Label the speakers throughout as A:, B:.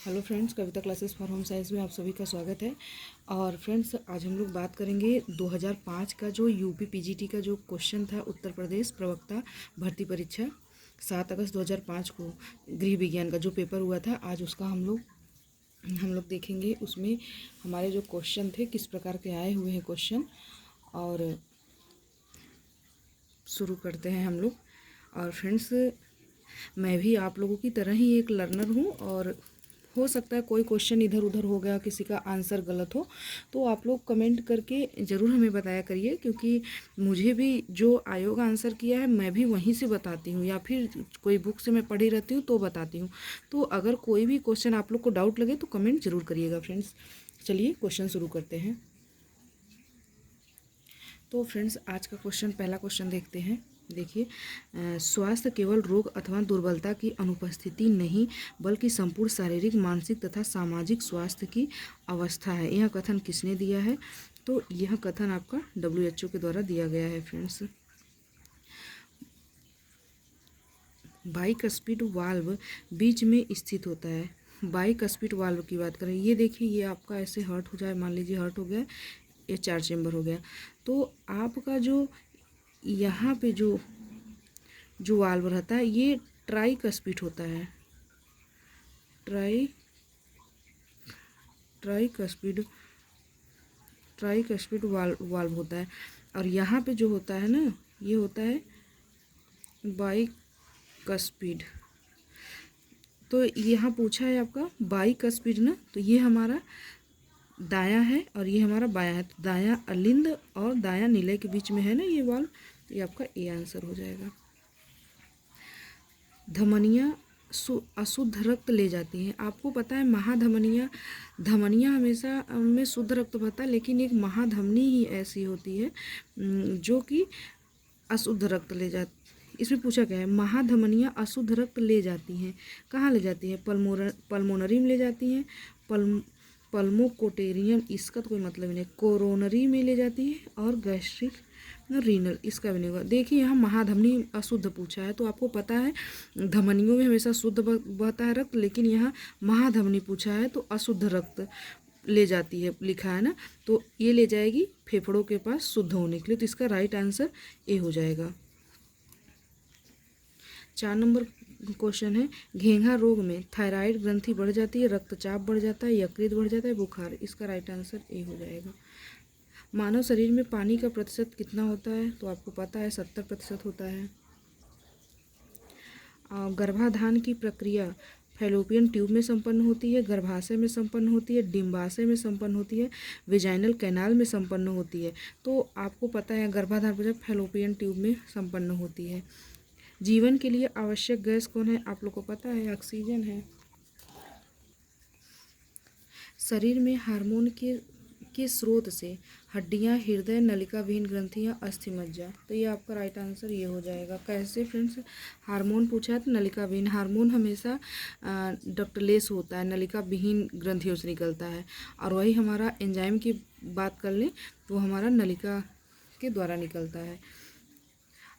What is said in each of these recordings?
A: Hello friends, Kavita classes for home science में आप सभी का स्वागत है। और फ्रेंड्स, आज हम लोग बात करेंगे 2005 का जो यूपी पीजीटी का जो क्वेश्चन था, उत्तर प्रदेश प्रवक्ता भर्ती परीक्षा 7 अगस्त 2005 को गृह विज्ञान का जो पेपर हुआ था, आज उसका हम लोग देखेंगे। उसमें हमारे जो क्वेश्चन थे किस प्रकार के आए हुए हैं क्वेश्चन, और शुरू करते हैं हम लोग। और फ्रेंड्स, मैं भी आप लोगों की तरह ही एक लर्नर हूँ, और हो सकता है कोई क्वेश्चन इधर उधर हो गया, किसी का आंसर गलत हो, तो आप लोग कमेंट करके ज़रूर हमें बताया करिए, क्योंकि मुझे भी जो आयोग आंसर किया है मैं भी वहीं से बताती हूँ, या फिर कोई बुक से मैं पढ़ी रहती हूँ तो बताती हूँ। तो अगर कोई भी क्वेश्चन आप लोग को डाउट लगे तो कमेंट ज़रूर करिएगा फ्रेंड्स। चलिए क्वेश्चन शुरू करते हैं। तो फ्रेंड्स, आज का क्वेश्चन, पहला क्वेश्चन देखते हैं। देखिए, स्वास्थ्य केवल रोग अथवा दुर्बलता की अनुपस्थिति नहीं, बल्कि संपूर्ण शारीरिक, मानसिक तथा सामाजिक स्वास्थ्य की अवस्था है। यह कथन किसने दिया है? तो यह कथन आपका WHO के द्वारा दिया गया है फ्रेंड्स। बाइकस्पिड वाल्व बीच में स्थित होता है। बाइकस्पिड वाल्व की बात करें, ये देखिए, ये आपका ऐसे हर्ट हो जाए, मान लीजिए हर्ट हो गया, ये 4 चेम्बर हो गया, तो आपका जो यहाँ पे जो वाल्व रहता है, ये ट्राइकस्पिड होता है। ट्राइकस्पिड वाल्व होता है। और यहाँ पे जो होता है ना, ये होता है बाइकस्पिड। तो यहाँ पूछा है आपका बाइकस्पिड ना, तो ये हमारा दायां है और ये हमारा बायां है। तो दायां अलिंद और दायां निलय के बीच में है ना ये वाल्व, तो ये आपका ए आंसर हो जाएगा। धमनियाँ अशुद्ध रक्त ले जाती हैं। आपको पता है धमनियाँ हमेशा में शुद्ध रक्त बहता है, लेकिन एक महाधमनी ही ऐसी होती है जो कि अशुद्ध रक्त ले जाती। इसमें पूछा गया है, महाधमनियाँ अशुद्ध रक्त ले जाती हैं। कहाँ ले जाती हैं? पल्मोनरी में ले जाती हैं, पल्मोकोटेरियम, इसका तो कोई मतलब नहीं, कोरोनरी में ले जाती है, और गैस्ट्रिक रीनल, इसका भी नहीं होगा। देखिए, यहाँ महाधमनी अशुद्ध पूछा है, तो आपको पता है धमनियों में हमेशा शुद्ध बहता है रक्त, लेकिन यहाँ महाधमनी पूछा है तो अशुद्ध रक्त ले जाती है लिखा है ना, तो ये ले जाएगी फेफड़ों के पास शुद्ध होने के लिए। तो इसका राइट आंसर ए हो जाएगा। 4 नंबर क्वेश्चन है, घेंघा रोग में थायराइड ग्रंथि बढ़ जाती है, रक्तचाप बढ़ जाता है, यकृत बढ़ जाता है, बुखार। इसका राइट आंसर ए हो जाएगा। मानव शरीर में पानी का प्रतिशत कितना होता है? तो आपको पता है 70% होता है। गर्भाधान की प्रक्रिया फैलोपियन ट्यूब में संपन्न होती है, गर्भाशय में संपन्न होती है, डिम्बाशय में संपन्न होती है, वेजाइनल कैनाल में संपन्न होती है। तो आपको पता है गर्भाधान प्रक्रिया फैलोपियन ट्यूब में संपन्न होती है। जीवन के लिए आवश्यक गैस कौन है? आप लोग को पता है ऑक्सीजन है। शरीर में हार्मोन के स्रोत से हड्डियां, हृदय, नलिका विहीन ग्रंथियां, अस्थि मज्जा। तो ये आपका राइट आंसर ये हो जाएगा। कैसे फ्रेंड्स? हार्मोन पूछा है तो नलिका विहीन, हार्मोन हमेशा डक्टलेस होता है, नलिका विहीन ग्रंथियों से निकलता है। और वही हमारा एंजाइम की बात कर लें तो हमारा नलिका के द्वारा निकलता है।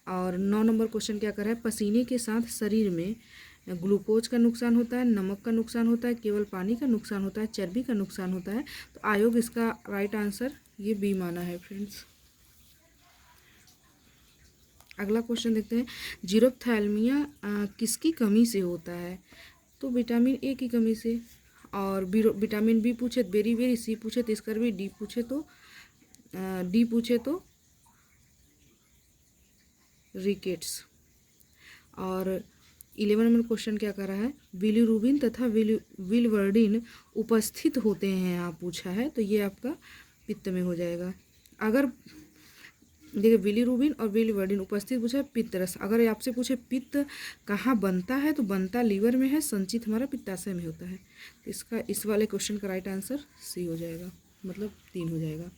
A: और 9 नंबर क्वेश्चन क्या कर रहा है, पसीने के साथ शरीर में ग्लूकोज का नुकसान होता है, नमक का नुकसान होता है, केवल पानी का नुकसान होता है, चर्बी का नुकसान होता है। तो आयोग इसका राइट आंसर ये बी माना है फ्रेंड्स। अगला क्वेश्चन देखते हैं, जीरोप्थैल्मिया किसकी कमी से होता है? तो विटामिन ए की कमी से। और विटामिन बी पूछे तो बेरी, सी पूछे तो स्कर्वी, डी पूछे तो रिकेट्स। और 11 नंबर क्वेश्चन क्या कर रहा है, बिलीरुबिन तथा विलवर्डिन उपस्थित होते हैं, यहाँ पूछा है, तो ये आपका पित्त में हो जाएगा। अगर देखिए, बिलीरुबिन और विलवर्डिन उपस्थित पूछा है, पित्त रस। अगर आपसे पूछे पित्त कहाँ बनता है, तो बनता लीवर में है, संचित हमारा पित्ताशय में होता है। तो इसका इस वाले क्वेश्चन का राइट आंसर सी हो जाएगा, मतलब 3 हो जाएगा।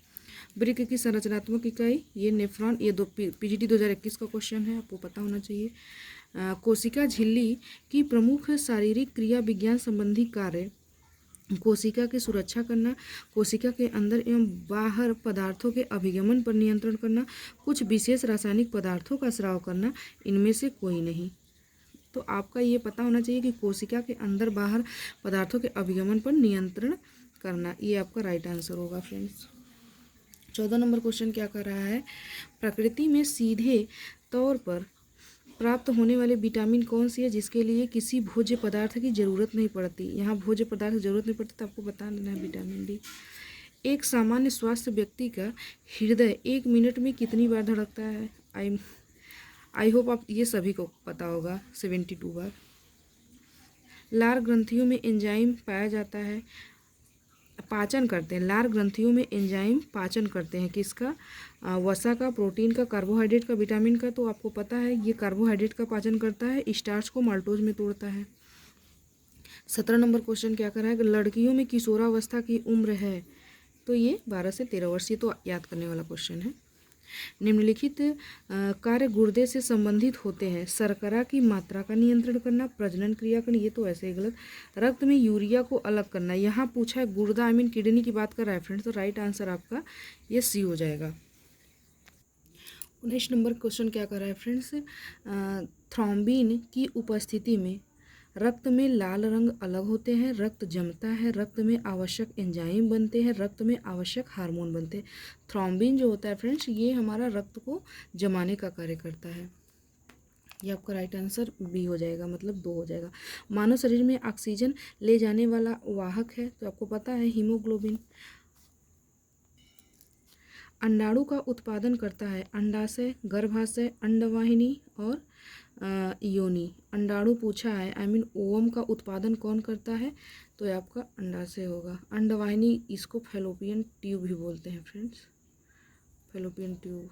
A: वृक्क की संरचनात्मक इकाई, ये नेफ्रॉन, ये पीजीटी 2021 का क्वेश्चन है, आपको पता होना चाहिए। कोशिका झिल्ली की प्रमुख शारीरिक क्रिया विज्ञान संबंधी कार्य, कोशिका की सुरक्षा करना, कोशिका के अंदर एवं बाहर पदार्थों के अभिगमन पर नियंत्रण करना, कुछ विशेष रासायनिक पदार्थों का स्राव करना, इनमें से कोई नहीं। तो आपका ये पता होना चाहिए कि कोशिका के अंदर बाहर पदार्थों के अभिगमन पर नियंत्रण करना, ये आपका राइट आंसर होगा फ्रेंड्स। 14 नंबर क्वेश्चन क्या कर रहा है, प्रकृति में सीधे तौर पर प्राप्त होने वाले विटामिन कौन सी है जिसके लिए किसी भोज्य पदार्थ की जरूरत नहीं पड़ती। यहाँ भोज्य पदार्थ की जरूरत नहीं पड़ती तो आपको बता देना है विटामिन डी। एक सामान्य स्वस्थ व्यक्ति का हृदय 1 मिनट में कितनी बार धड़कता है। आई होप आप ये सभी को पता होगा, 72 बार। लार ग्रंथियों में एंजाइम पाया जाता है, पाचन करते हैं। लार ग्रंथियों में एंजाइम पाचन करते हैं किसका, वसा का, प्रोटीन का, कार्बोहाइड्रेट का, विटामिन का। तो आपको पता है ये कार्बोहाइड्रेट का पाचन करता है, स्टार्च को माल्टोज में तोड़ता है। 17 नंबर क्वेश्चन क्या कर रहा है, लड़कियों में किशोरावस्था की उम्र है, तो ये 12 से 13 वर्ष, ये तो याद करने वाला क्वेश्चन है। निम्नलिखित कार्य गुर्दे से संबंधित होते हैं, शर्करा की मात्रा का नियंत्रण करना, प्रजनन क्रिया करना, ये तो ऐसे ही गलत, रक्त में यूरिया को अलग करना। यहाँ पूछा है गुर्दा आई मीन किडनी की बात कर रहा है फ्रेंड्स, तो राइट आंसर आपका ये सी हो जाएगा। 19 नंबर क्वेश्चन क्या कर रहा है फ्रेंड्स, थ्रोम्बिन की उपस्थिति में रक्त में लाल रंग अलग होते हैं, रक्त जमता है, रक्त में आवश्यक एंजाइम बनते हैं, रक्त में आवश्यक हार्मोन बनते हैं। थ्रोम्बिन जो होता है फ्रेंड्स ये हमारा रक्त को जमाने का कार्य करता है। ये आपका राइट आंसर बी हो जाएगा, मतलब 2 हो जाएगा। मानव शरीर में ऑक्सीजन ले जाने वाला वाहक है, तो आपको पता है हीमोग्लोबिन। अंडाणु का उत्पादन करता है अंडाशय, गर्भाशय, अंडवाहिनी और योनि। अंडाणु पूछा है आई मीन ओवम का उत्पादन कौन करता है, तो ये आपका अंडाशय होगा। अंडवाहिनी इसको फैलोपियन ट्यूब भी बोलते हैं फ्रेंड्स, फैलोपियन ट्यूब।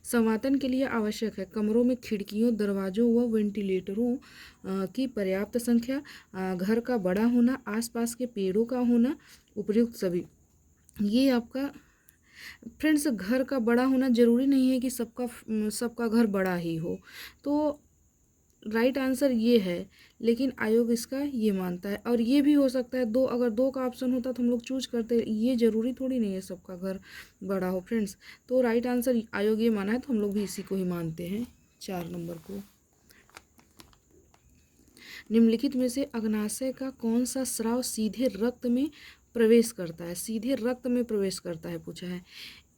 A: संवातन के लिए आवश्यक है कमरों में खिड़कियों, दरवाजों व वेंटिलेटरों की पर्याप्त संख्या, घर का बड़ा होना, आसपास के पेड़ों का होना, उपयुक्त सभी। ये आपका फ्रेंड्स घर का बड़ा होना जरूरी नहीं है कि सबका घर बड़ा ही हो, तो राइट आंसर ये है, लेकिन आयोग इसका ये मानता है। और ये भी हो सकता है अगर दो का ऑप्शन होता तो हम लोग चूज करते, ये जरूरी थोड़ी नहीं है सबका घर बड़ा हो फ्रेंड्स। तो राइट आंसर आयोग ये माना है तो हम लोग भी इसी को ही मानते हैं, 4 नंबर को। निम्नलिखित में से अग्नाशय का कौन सा स्राव सीधे रक्त में प्रवेश करता है, सीधे रक्त में प्रवेश करता है पूछा है।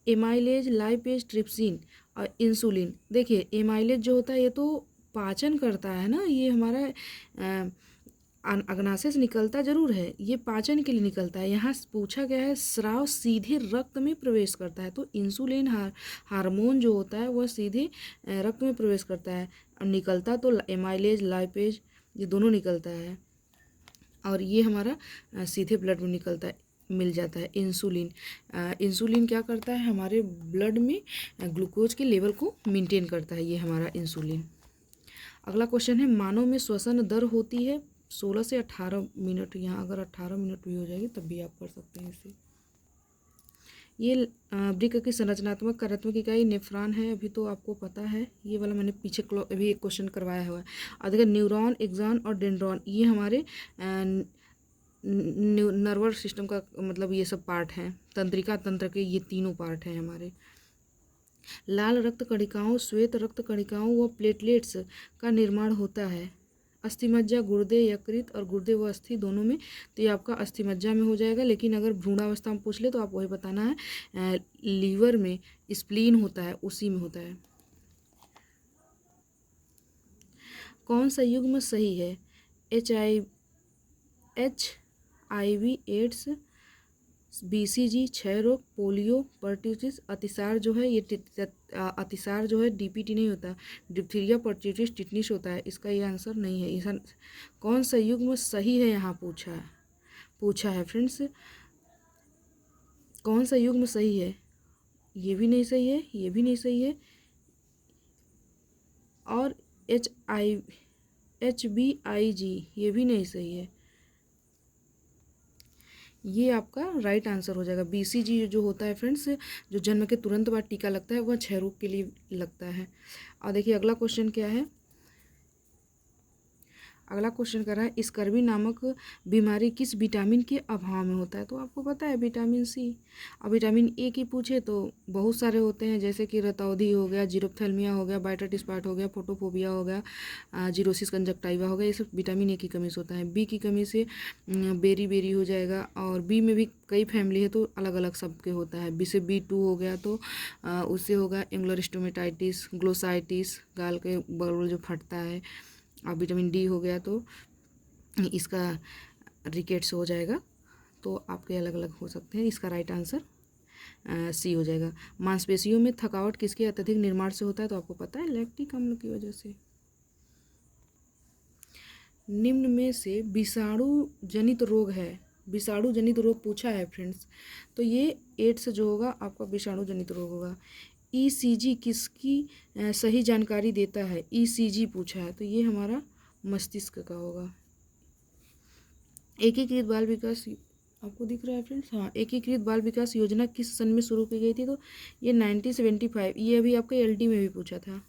A: एमाइलेज, लाइपेज, ट्रिप्सिन और इंसुलिन। देखिए एमाइलेज जो होता है ये तो पाचन करता है ना, ये हमारा अग्नाशय से निकलता जरूर है, ये पाचन के लिए निकलता है। यहाँ पूछा गया है स्राव सीधे रक्त में प्रवेश करता है, तो इंसुलिन हार्मोन जो होता है वह सीधे रक्त में प्रवेश करता है। निकलता तो एमाइलेज, लाइपेज ये दोनों निकलता है, और ये हमारा सीधे ब्लड में निकलता है, मिल जाता है। इंसुलिन क्या करता है, हमारे ब्लड में ग्लूकोज के लेवल को मेंटेन करता है, ये हमारा इंसुलिन। अगला क्वेश्चन है मानव में श्वसन दर होती है 16 से 18 मिनट। यहाँ अगर 18 मिनट भी हो जाएगी तब भी आप कर सकते हैं इसे। ये वृक्क की संरचनात्मक कार्यात्मक इकाई नेफ्रॉन है, अभी तो आपको पता है, ये वाला मैंने पीछे अभी एक क्वेश्चन करवाया हुआ है। और देखिए न्यूरॉन, एक्सॉन और डेंड्रॉन ये हमारे नर्वस सिस्टम का मतलब ये सब पार्ट हैं, तंत्रिका तंत्र के ये तीनों पार्ट हैं हमारे। लाल रक्त कणिकाओं, श्वेत रक्त कणिकाओं व प्लेटलेट्स का निर्माण होता है अस्थिमज्जा, गुर्दे, यकृत और गुर्दे व अस्थि दोनों में, तो ये आपका अस्थिमज्जा में हो जाएगा। लेकिन अगर भ्रूणावस्था में पूछ ले तो आप वही बताना है, लीवर में स्प्लीन होता है उसी में होता है। कौन सा युग्म सही है, HIV एड्स, BCG क्षय रोग, पोलियो, पर्ट्यूसिस, अतिसार जो है ये अतिसार जो है DPT नहीं होता, डिप्थीरिया, पर्ट्यूसिस, टिटनिस होता है, इसका ये आंसर नहीं है। इसका कौन सा युग्म सही है यहाँ पूछा है फ्रेंड्स, कौन सा युग्म सही है, ये भी नहीं सही है, ये भी नहीं सही है, और HBIG ये भी नहीं सही है। ये आपका राइट आंसर हो जाएगा। BCG जो होता है फ्रेंड्स, जो जन्म के तुरंत बाद टीका लगता है, वह क्षय रोग के लिए लगता है। और देखिए अगला क्वेश्चन क्या है, अगला क्वेश्चन कर रहा है स्कर्वी नामक बीमारी किस विटामिन के अभाव में होता है। तो आपको पता है विटामिन सी। अब विटामिन ए की पूछे तो बहुत सारे होते हैं, जैसे कि रतौंधी हो गया, जीरोप्थेल्मिया हो गया, बायटाइटिस स्पॉट हो गया, फोटोफोबिया हो गया, जीरोसिस कंजक्टाइवा हो गया। ये सब विटामिन ए की कमी से होता है। बी की कमी से बेरी बेरी हो जाएगा, और बी में भी कई फैमिली है तो अलग अलग सबके होता है। बी से B2 हो गया तो उससे होगा एंग्लोस्टोमेटाइटिस, ग्लोसाइटिस, गाल के बगल जो फटता है। अब विटामिन डी हो गया तो इसका रिकेट्स हो जाएगा। तो आपके अलग अलग हो सकते हैं। इसका राइट आंसर सी हो जाएगा। मांसपेशियों में थकावट किसके अत्यधिक निर्माण से होता है। तो आपको पता है लैक्टिक अम्ल की वजह से। निम्न में से विषाणु जनित रोग है, विषाणु जनित रोग पूछा है फ्रेंड्स, तो ये एड्स जो होगा आपका विषाणु जनित रोग होगा। ECG किसकी सही जानकारी देता है। ECG पूछा है तो ये हमारा मस्तिष्क का होगा। एकीकृत बाल विकास, आपको दिख रहा है फ्रेंड्स, हाँ, एकीकृत बाल विकास योजना किस सन में शुरू की गई थी। तो ये 1975, ये अभी आपका LD में भी पूछा था।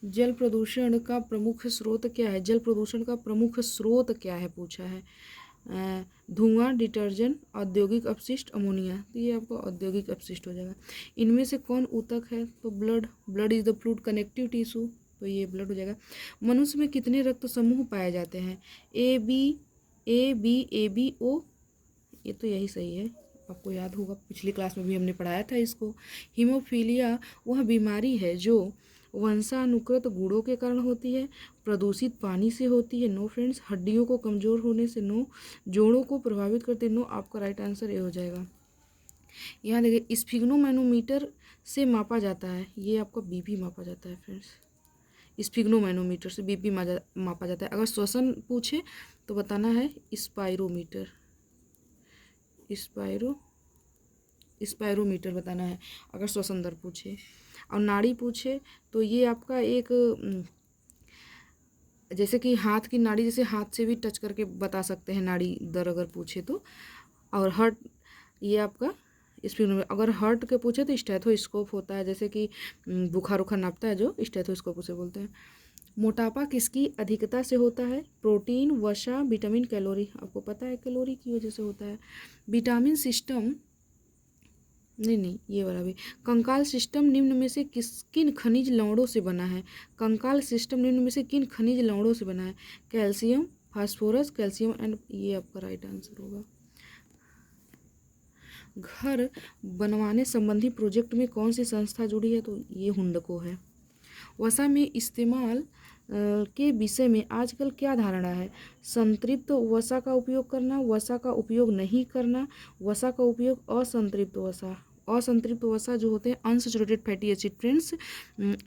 A: जल प्रदूषण का प्रमुख स्रोत क्या है। जल प्रदूषण का प्रमुख स्रोत क्या है पूछा है। धुआं, डिटर्जेंट, औद्योगिक अपशिष्ट, अमोनिया। तो ये आपको औद्योगिक अपशिष्ट हो जाएगा। इनमें से कौन ऊतक है। तो blood, blood is the fluid connective tissue, तो ये ब्लड हो जाएगा। मनुष्य में कितने रक्त समूह पाए जाते हैं। AB, O, ये तो यही सही है, आपको याद होगा पिछली क्लास में भी हमने पढ़ाया था इसको। हीमोफीलिया वह बीमारी है जो वंशानुक्रत गुणों के कारण होती है, प्रदूषित पानी से होती है, नो फ्रेंड्स, हड्डियों को कमज़ोर होने से, नो, जोड़ों को प्रभावित करते, नो। आपका राइट आंसर ये हो जाएगा। यहाँ देखिए स्फिग्नोमैनोमीटर से मापा जाता है, ये आपका BP मापा जाता है फ्रेंड्स। स्फिग्नोमैनोमीटर से BP मापा जाता है। अगर श्वसन पूछे तो बताना है स्पायरोमीटर, स्पायरोमीटर बताना है अगर श्वसन दर पूछे। और नाड़ी पूछे तो ये आपका एक, जैसे कि हाथ की नाड़ी, जैसे हाथ से भी टच करके बता सकते हैं नाड़ी दर अगर पूछे तो। और हार्ट, ये आपका स्पीड। अगर हार्ट के पूछे तो स्टेथोस्कोप होता है, जैसे कि बुखार उखार नापता है जो, स्टेथोस्कोप उसे बोलते हैं। मोटापा किसकी अधिकता से होता है। प्रोटीन, वसा, विटामिन, कैलोरी। आपको पता है कैलोरी की वजह से होता है। विटामिन सिस्टम, नहीं, ये वाला भी। कंकाल सिस्टम निम्न में से किन खनिज लवणों से बना है। कंकाल सिस्टम निम्न में से किन खनिज लवणों से बना है। कैल्शियम, फास्फोरस, कैल्शियम एंड, ये आपका राइट आंसर होगा। घर बनवाने संबंधी प्रोजेक्ट में कौन सी संस्था जुड़ी है। तो ये हुंडको है। वसा में इस्तेमाल के विषय में आजकल क्या धारणा है। संतृप्त वसा का उपयोग करना, वसा का उपयोग नहीं करना, वसा का उपयोग, असंतृप्त वसा। असंतृप्त वसा जो होते हैं अनसैचुरेटेड फैटी एसिड फ्रेंड्स,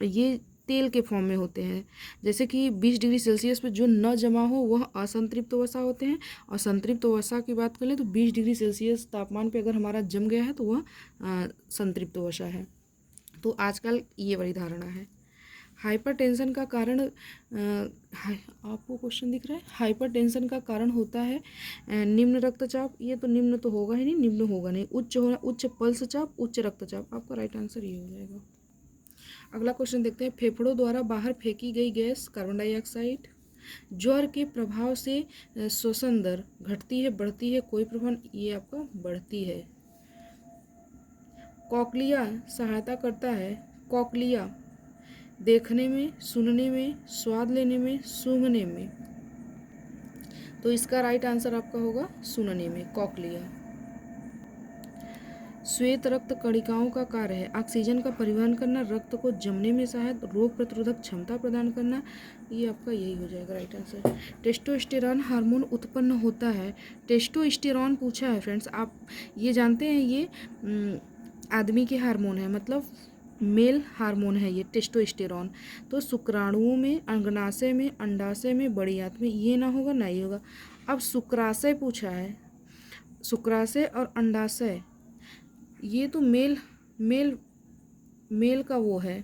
A: ये तेल के फॉर्म में होते हैं। जैसे कि 20 डिग्री सेल्सियस पे जो न जमा हो वह असंतृप्त वसा होते हैं, और संतृप्त वसा की बात करें तो 20 डिग्री सेल्सियस तापमान पे अगर हमारा जम गया है तो वह संतृप्त वसा है। तो आजकल ये बड़ी धारणा है। हाइपरटेंशन का कारण, आपको क्वेश्चन दिख रहा है, हाइपरटेंशन का कारण होता है निम्न रक्तचाप। ये तो निम्न तो होगा ही नहीं, निम्न होगा नहीं। उच्च होना, उच्च पल्स चाप, उच्च रक्तचाप। आपका राइट आंसर ये हो जाएगा। अगला क्वेश्चन देखते हैं। फेफड़ों द्वारा बाहर फेंकी गई गैस कार्बन डाइऑक्साइड। ज्वर के प्रभाव से श्वसन दर घटती है, बढ़ती है, कोई प्रभाव, ये आपका बढ़ती है। कॉकलिया सहायता करता है। कॉकलिया देखने में, सुनने में, स्वाद लेने में, सूंघने में। तो इसका राइट आंसर आपका होगा सुनने में, कॉकलिया। श्वेत रक्त कणिकाओं का कार्य है ऑक्सीजन का परिवहन करना, रक्त को जमने में सहायक, रोग प्रतिरोधक क्षमता प्रदान करना। ये आपका यही हो जाएगा राइट आंसर। टेस्टोस्टेरॉन हार्मोन उत्पन्न होता है। टेस्टोस्टेरॉन पूछा है फ्रेंड्स, आप ये जानते हैं ये आदमी के हार्मोन है, मतलब मेल हार्मोन है ये टेस्टोस्टेरॉन। तो शुक्राणुओं में, अंगनाशय में, अंडाशय में, बड़ी आंत में, ये ना होगा ना ये होगा। अब शुक्राशय पूछा है, शुक्राशय और अंडाशय, ये तो मेल का वो है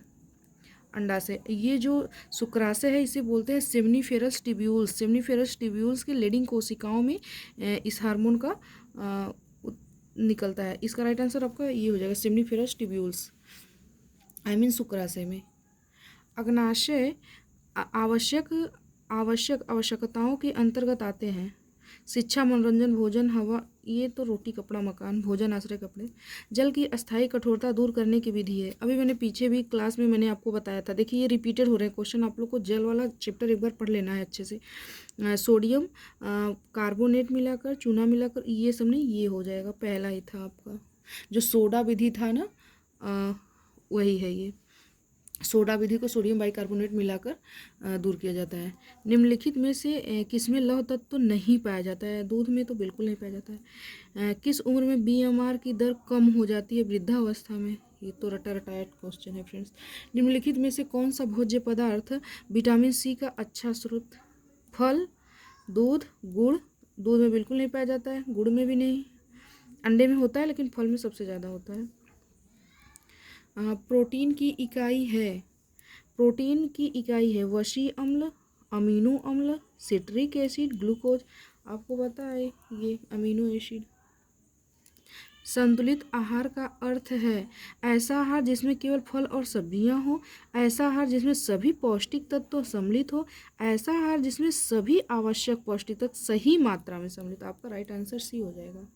A: अंडाशय। ये जो शुक्राशय है इसे बोलते हैं सेमनीफेरस ट्यूब्यूल्स। सेमनीफेरस ट्यूब्यूल्स के लीडिंग कोशिकाओं में इस हार्मोन का निकलता है। इसका राइट आंसर आपका ये हो जाएगा सेमनीफेरस ट्यूब्यूल्स, शुक्राशय में। अग्नाशय आवश्यक आवश्यक आवश्यकताओं के अंतर्गत आते हैं। शिक्षा, मनोरंजन, भोजन, हवा, ये तो रोटी, कपड़ा, मकान, भोजन, आश्रय, कपड़े। जल की अस्थायी कठोरता दूर करने की विधि है। अभी मैंने पीछे भी क्लास में मैंने आपको बताया था। देखिए ये रिपीटेड हो रहे हैं क्वेश्चन, आप लोग को जल वाला चैप्टर एक बार पढ़ लेना है अच्छे से। सोडियम कार्बोनेट मिलाकर, चूना मिलाकर, ये सब नहीं, ये हो जाएगा, पहला ही था आपका जो सोडा विधि था ना, वही है ये। सोडा विधि को सोडियम बाइकार्बोनेट मिलाकर दूर किया जाता है। निम्नलिखित में से किसमें लौह तत्व तो नहीं पाया जाता है? दूध में तो बिल्कुल नहीं पाया जाता है। किस उम्र में बीएमआर की दर कम हो जाती है? वृद्धावस्था में। ये तो रटा रटाया क्वेश्चन है फ्रेंड्स। निम्नलिखित में से कौन सा भोज्य पदार्थ विटामिन सी का अच्छा स्रोत? फल, दूध, गुड़। दूध में बिल्कुल नहीं पाया जाता है, गुड़ में भी नहीं, अंडे में होता है लेकिन फल में सबसे ज़्यादा होता है। प्रोटीन की इकाई है, प्रोटीन की इकाई है वसी अम्ल, अमीनो अम्ल, सिट्रिक एसिड, ग्लूकोज। आपको पता है ये अमीनो एसिड। संतुलित आहार का अर्थ है ऐसा आहार जिसमें केवल फल और सब्जियां हो, ऐसा आहार जिसमें सभी पौष्टिक तत्व सम्मिलित हो, ऐसा आहार जिसमें सभी आवश्यक पौष्टिक तत्व सही मात्रा में सम्मिलित। आपका राइट आंसर सी हो जाएगा।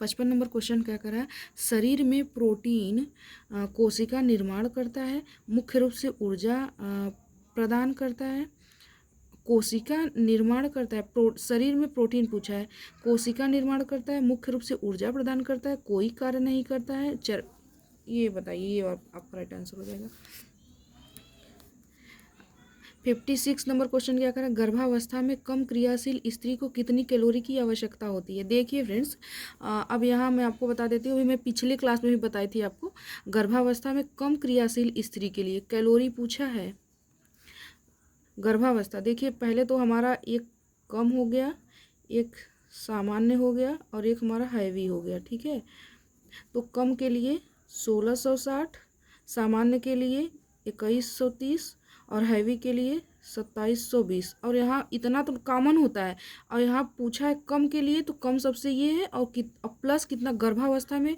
A: 55 नंबर क्वेश्चन क्या करा है? शरीर में प्रोटीन कोशिका निर्माण करता है, मुख्य रूप से ऊर्जा प्रदान करता है। कोशिका निर्माण करता है, शरीर में प्रोटीन पूछा है, कोशिका निर्माण करता है, मुख्य रूप से ऊर्जा प्रदान करता है, कोई कार्य नहीं करता है। ये बताइए, ये आपका राइट आंसर हो जाएगा। 56 नंबर क्वेश्चन क्या करें? गर्भावस्था में कम क्रियाशील स्त्री को कितनी कैलोरी की आवश्यकता होती है? देखिए फ्रेंड्स, अब यहाँ मैं आपको बता देती हूँ, अभी मैं पिछले क्लास में भी बताई थी आपको। गर्भावस्था में कम क्रियाशील स्त्री के लिए कैलोरी पूछा है। गर्भावस्था देखिए, पहले तो हमारा एक कम हो गया, एक सामान्य हो गया और एक हमारा हैवी हो गया, ठीक है। तो कम के लिए 1660, सामान्य के लिए 2130 और हैवी के लिए 2720। और यहाँ इतना तो कॉमन होता है, और यहाँ पूछा है कम के लिए, तो कम सबसे ये है। और प्लस कितना गर्भावस्था में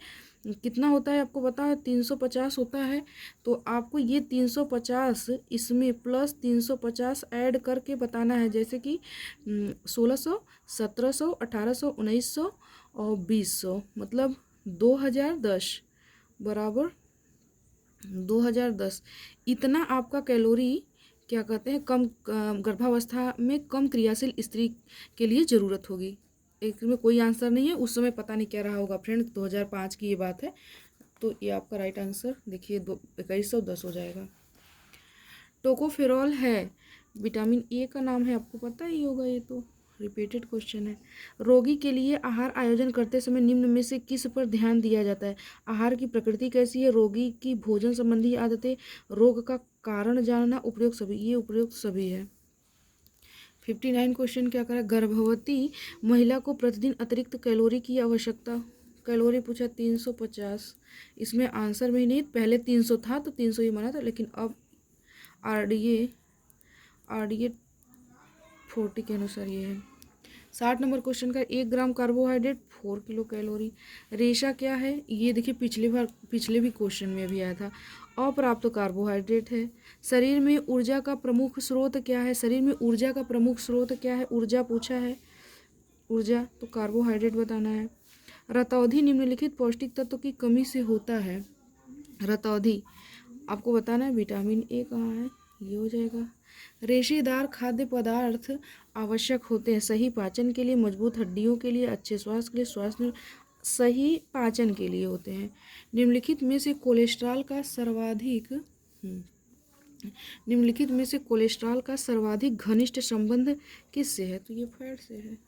A: कितना होता है आपको पता है? 350 होता है। तो आपको ये 350 इसमें प्लस 350 ऐड करके बताना है, जैसे कि 1600, 1700, 1800, 1900 और 2000, मतलब 2010 बराबर 2010। इतना आपका कैलोरी क्या कहते हैं कम गर्भावस्था में कम क्रियाशील स्त्री के लिए ज़रूरत होगी। एक में कोई आंसर नहीं है, उस समय पता नहीं क्या रहा होगा फ्रेंड, 2005 की ये बात है। तो ये आपका राइट आंसर देखिए 2110 हो जाएगा। टोकोफेरॉल है विटामिन ए का नाम है, आपको पता ही होगा, ये तो रिपीटेड क्वेश्चन है। रोगी के लिए आहार आयोजन करते समय निम्न में से किस पर ध्यान दिया जाता है? आहार की प्रकृति कैसी है, रोगी की भोजन संबंधी आदतें, रोग का कारण जानना, उपयुक्त सभी। ये उपयुक्त सभी है। 59 क्वेश्चन क्या करा? गर्भवती महिला को प्रतिदिन अतिरिक्त कैलोरी की आवश्यकता। कैलोरी पूछा 350, इसमें आंसर में ही नहीं, पहले 300 था तो 300 ही माना था, लेकिन अब आरडीए 40 के अनुसार ये है। 60 नंबर क्वेश्चन का 1 ग्राम कार्बोहाइड्रेट 4 किलो कैलोरी। रेशा क्या है? ये देखिए पिछले भी क्वेश्चन में भी आया था। अप्राप्त कार्बोहाइड्रेट है। शरीर में ऊर्जा का प्रमुख स्रोत क्या है? शरीर में ऊर्जा का प्रमुख स्रोत क्या है? ऊर्जा पूछा है, ऊर्जा तो कार्बोहाइड्रेट बताना है। रतौंधी निम्नलिखित पौष्टिक तत्व की कमी से होता है। रतौंधी आपको बताना है, विटामिन ए कहाँ है, ये हो जाएगा। रेशेदार खाद्य पदार्थ आवश्यक होते हैं सही पाचन के लिए, मजबूत हड्डियों के लिए, अच्छे स्वास्थ्य के लिए, स्वास्थ्य सही पाचन के लिए होते हैं। निम्नलिखित में से कोलेस्ट्रॉल का सर्वाधिक घनिष्ठ संबंध किससे है? तो ये फैट से है।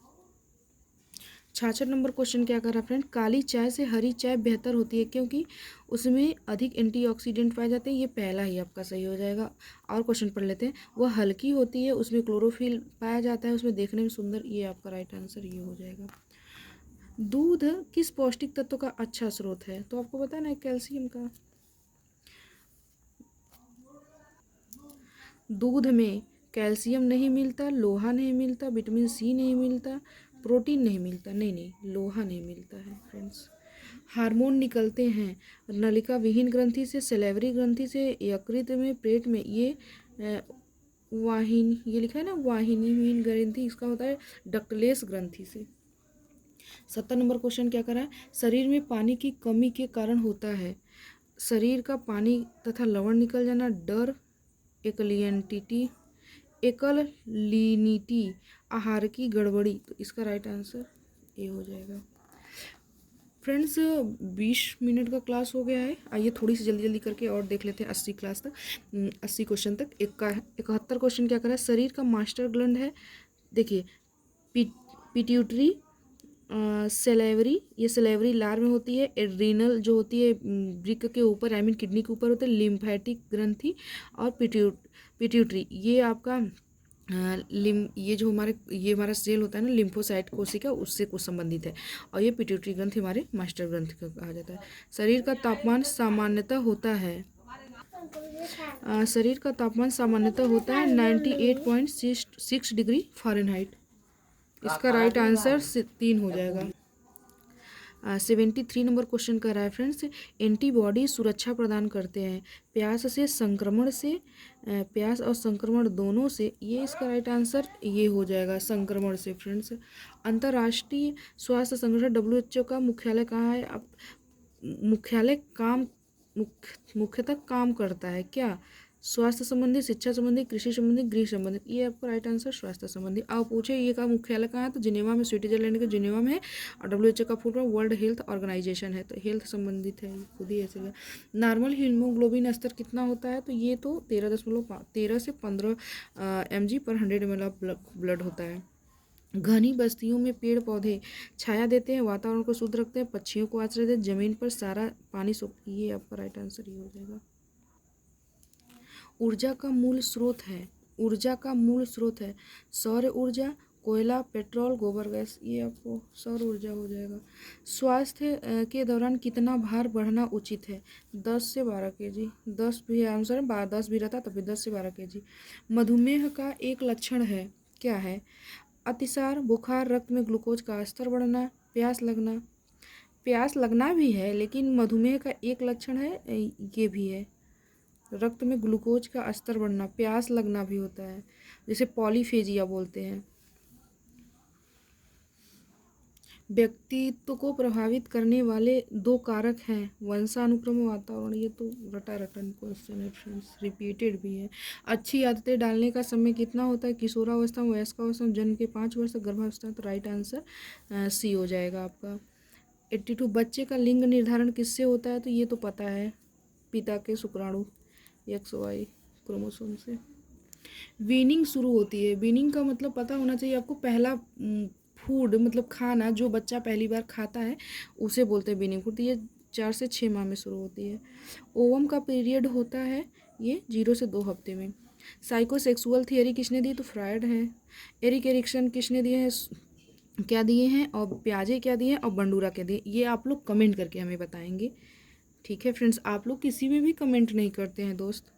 A: 66 नंबर क्वेश्चन क्या कर रहा है फ्रेंड? काली चाय से हरी चाय बेहतर होती है क्योंकि उसमें अधिक एंटीऑक्सीडेंट पाए जाते हैं। ये पहला ही आपका सही हो जाएगा। और क्वेश्चन पढ़ लेते हैं। वह हल्की होती है, उसमें क्लोरोफिल पाया जाता है, उसमें देखने में सुंदर। ये आपका राइट आंसर ये हो जाएगा। दूध किस पौष्टिक तत्व का अच्छा स्रोत है? तो आपको पता है ना, कैल्शियम का। दूध में कैल्शियम नहीं मिलता, लोहा नहीं मिलता, विटामिन सी नहीं मिलता, प्रोटीन नहीं मिलता, नहीं लोहा नहीं मिलता है फ्रेंड्स। हार्मोन निकलते हैं नलिका विहीन ग्रंथि से, सैलिवरी ग्रंथि से, यकृत में, पेट में। ये वाहिनी, ये लिखा है ना वाहिनीहीन ग्रंथि, इसका होता है डक्टलेस ग्रंथि से। 70 नंबर क्वेश्चन क्या करा है, शरीर में पानी की कमी के कारण होता है शरीर का पानी तथा लवण निकल जाना, डर, एकलियनिटी, एकलिनिटी, आहार की गड़बड़ी। तो इसका राइट आंसर ए हो जाएगा। फ्रेंड्स 20 मिनट का क्लास हो गया है, आइए थोड़ी सी जल्दी जल्दी करके और देख लेते हैं 80 क्लास तक, 80 क्वेश्चन तक। 71 क्वेश्चन क्या करा है, शरीर का मास्टर ग्लैंड है, देखिए पिट्यूटरी, सेलेवरी, ये सेलेवरी लार में होती है, एड्रीनल जो होती है वृक्क के ऊपर, आई मीन किडनी के ऊपर होता है, लिम्फेटिक ग्रंथि, और पिट्यूटरी ये आपका ये जो ये हमारा सेल होता है ना लिम्फोसाइट कोशिका, उससे कुछ संबंधित है, और ये पिट्यूटरी ग्रंथि हमारे मास्टर ग्रंथि का कहा जाता है। शरीर का तापमान सामान्यतः होता है, शरीर का तापमान सामान्यतः होता है 98.6 डिग्री फ़ारेनहाइट। इसका राइट आंसर 3 हो जाएगा। 73 नंबर क्वेश्चन कर रहा है फ्रेंड्स, एंटीबॉडी सुरक्षा प्रदान करते हैं प्यास से, संक्रमण से, प्यास और संक्रमण दोनों से, ये इसका राइट आंसर ये हो जाएगा, संक्रमण से। फ्रेंड्स अंतर्राष्ट्रीय स्वास्थ्य संगठन WHO का मुख्यालय कहाँ है? अब मुख्यालय मुख्यतः काम करता है क्या? स्वास्थ्य संबंधी, शिक्षा संबंधी, कृषि संबंधी, गृह संबंधी, ये आपका राइट आंसर स्वास्थ्य संबंधी। आप पूछे ये का मुख्यालय कहाँ है, तो जिनेवा में, स्विट्जरलैंड के जिनेवा में है, और WHO का full form world health organization है, तो हेल्थ संबंधित है, खुद ही ऐसे। नॉर्मल हीमोग्लोबिन स्तर कितना होता है, तो ये तो 13 से 15 mg पर 100 ml ऑफ ब्लड होता है। घनी बस्तियों में पेड़ पौधे छाया देते हैं, वातावरण को शुद्ध रखते हैं, पक्षियों को आश्रय देते हैं, जमीन पर सारा पानी सूख, ये आपका राइट आंसर ये हो जाएगा। ऊर्जा का मूल स्रोत है, ऊर्जा का मूल स्रोत है सौर ऊर्जा, कोयला, पेट्रोल, गोबर गैस, ये आपको सौर ऊर्जा हो जाएगा। स्वास्थ्य के दौरान कितना भार बढ़ना उचित है? 10 से 12 kg, 10 भी आंसर है, 10 भी रहता तभी 10 से 12 kg। मधुमेह का एक लक्षण है, क्या है? अतिसार, बुखार, रक्त में ग्लूकोज का स्तर बढ़ना, प्यास लगना। प्यास लगना भी है, लेकिन मधुमेह का एक लक्षण है ये भी है, रक्त में ग्लूकोज का स्तर बढ़ना, प्यास लगना भी होता है, जिसे पॉलीफेजिया बोलते हैं। व्यक्तित्व को प्रभावित करने वाले 2 कारक हैं, वंशानुक्रम, वातावरण। ये तो रटा रटन क्वेश्चन है फ्रेंड्स, रिपीटेड भी है। अच्छी आदतें डालने का समय कितना होता है? किशोरावस्था, वयस्कावस्था, जन्म के 5 वर्ष तक, गर्भावस्था। तो राइट आंसर सी हो जाएगा आपका। 82 बच्चे का लिंग निर्धारण किससे होता है? तो ये तो पता है, पिता के शुक्राणु XY क्रोमोसोम से। वीनिंग शुरू होती है, वीनिंग का मतलब पता होना चाहिए आपको, पहला फूड मतलब खाना जो बच्चा पहली बार खाता है उसे बोलते हैं वीनिंग फूड। ये 4 से 6 माह में शुरू होती है। ओवम का पीरियड होता है ये 0 से 2 हफ्ते में। साइकोसेक्सुअल थियरी किसने दी? तो फ्रायड है। एरिक एरिक्सन किसने दिए हैं, क्या दिए हैं, और प्याजे क्या दिए हैं, और बंडूरा क्या दिए? ये आप लोग कमेंट करके हमें बताएंगे, ठीक है फ्रेंड्स। आप लोग किसी में भी कमेंट नहीं करते हैं दोस्त।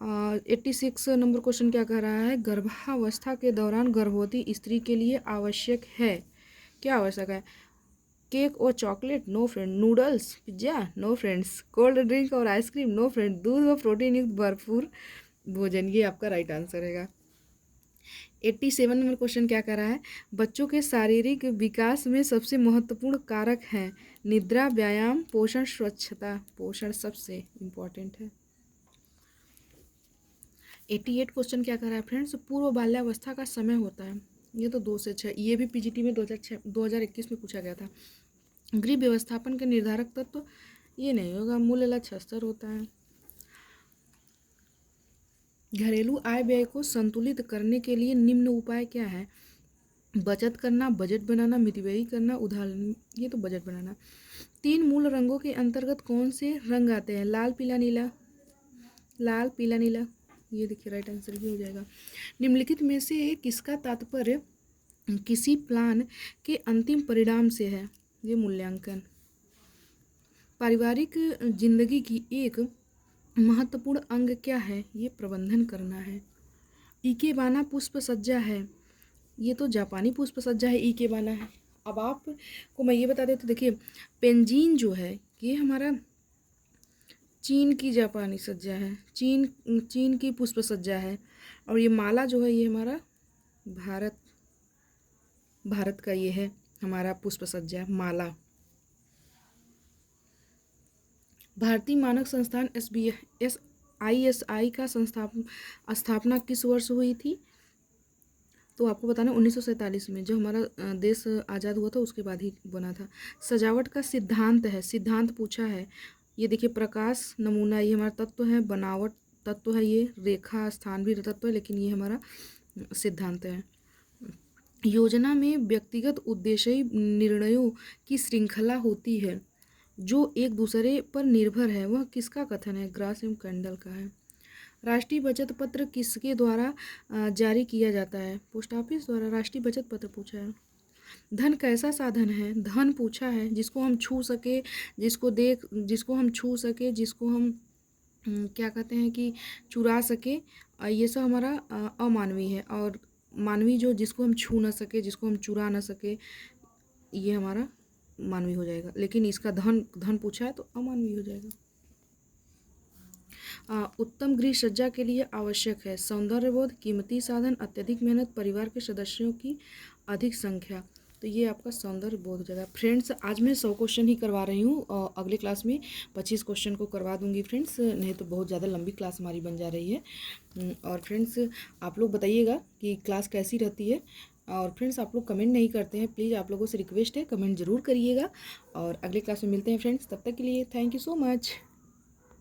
A: 86 नंबर क्वेश्चन क्या कह रहा है, गर्भावस्था के दौरान गर्भवती स्त्री के लिए आवश्यक है, क्या आवश्यक है? केक और chocolate, no friend. Noodles, pizza, no friends. Cold drink और आइसक्रीम, नो फ्रेंड। दूध और प्रोटीन युक्त भरपूर भोजन, ये आपका राइट आंसर रहेगा। 87 नंबर क्वेश्चन क्या कह रहा है, बच्चों के शारीरिक विकास में सबसे महत्वपूर्ण कारक हैं निद्रा, व्यायाम, पोषण, स्वच्छता। पोषण सबसे इम्पोर्टेंट है। 88 क्वेश्चन क्या कर रहा है फ्रेंड्स, पूर्व बाल्यावस्था का समय होता है, ये तो 2 से 6, ये भी PGT में 2021 में पूछा गया था। गृह व्यवस्थापन के निर्धारक तत्व, ये नहीं होगा, मूल्य लक्ष्य स्तर होता है। घरेलू आय व्यय को संतुलित करने के लिए निम्न उपाय क्या है? बचत करना, बजट बनाना, मितव्ययी करना, उदाहरण, ये तो बजट बनाना। 3 मूल रंगों के अंतर्गत कौन से रंग आते हैं? लाल, पीला, नीला। लाल, पीला, नीला, ये देखिए राइट आंसर भी हो जाएगा। निम्नलिखित में से किसका तात्पर्य किसी प्लान के अंतिम परिणाम से है? ये मूल्यांकन। पारिवारिक जिंदगी की एक महत्वपूर्ण अंग क्या है? ये प्रबंधन करना है। इकेबाना पुष्प सज्जा है, ये तो जापानी पुष्प सज्जा है, इकेबाना है। अब आपको मैं ये बता देती, देखिए पेंजीन जो है ये हमारा चीन की जापानी सज्जा है, चीन की पुष्प सज्जा है। और ये माला जो है ये हमारा भारत का ये है हमारा पुष्प सज्जा माला। भारतीय मानक संस्थान ISI का स्थापना किस वर्ष हुई थी? तो आपको बताना 1947 में, जब हमारा देश आज़ाद हुआ था उसके बाद ही बना था। सजावट का सिद्धांत है, सिद्धांत पूछा है। ये देखिए प्रकाश नमूना ये हमारा तत्व है, बनावट तत्व है, ये रेखा स्थान भी तत्व है, लेकिन ये हमारा सिद्धांत है। योजना में व्यक्तिगत उद्देश्यीय निर्णयों की श्रृंखला होती है जो एक दूसरे पर निर्भर है, वह किसका कथन है? ग्रास एवं कैंडल का है। राष्ट्रीय बचत पत्र किसके द्वारा जारी किया जाता है? पोस्ट ऑफिस द्वारा राष्ट्रीय बचत पत्र पूछा है। धन कैसा साधन है? धन पूछा है जिसको हम छू सके, जिसको हम छू सके, जिसको हम क्या कहते हैं कि चुरा सके, ये सब हमारा अमानवीय है। और मानवीय जो जिसको हम छू ना सके, जिसको हम चुरा ना सके, ये हमारा मानवीय हो जाएगा। लेकिन इसका धन पूछा है तो अमानवीय हो जाएगा। उत्तम गृह सज्जा के लिए आवश्यक है सौंदर्यबोध, कीमती साधन, अत्यधिक मेहनत, परिवार के सदस्यों की अधिक संख्या। तो ये आपका सौंदर्य बोध हो जाएगा। फ्रेंड्स आज मैं 100 क्वेश्चन ही करवा रही हूँ और अगले क्लास में 25 क्वेश्चन को करवा दूंगी फ्रेंड्स, नहीं तो बहुत ज़्यादा लंबी क्लास हमारी बन जा रही है। और फ्रेंड्स आप लोग बताइएगा कि क्लास कैसी रहती है। और फ्रेंड्स आप लोग कमेंट नहीं करते हैं, प्लीज़ आप लोगों से रिक्वेस्ट है कमेंट ज़रूर करिएगा। और अगले क्लास में मिलते हैं फ्रेंड्स, तब तक के लिए थैंक यू सो मच।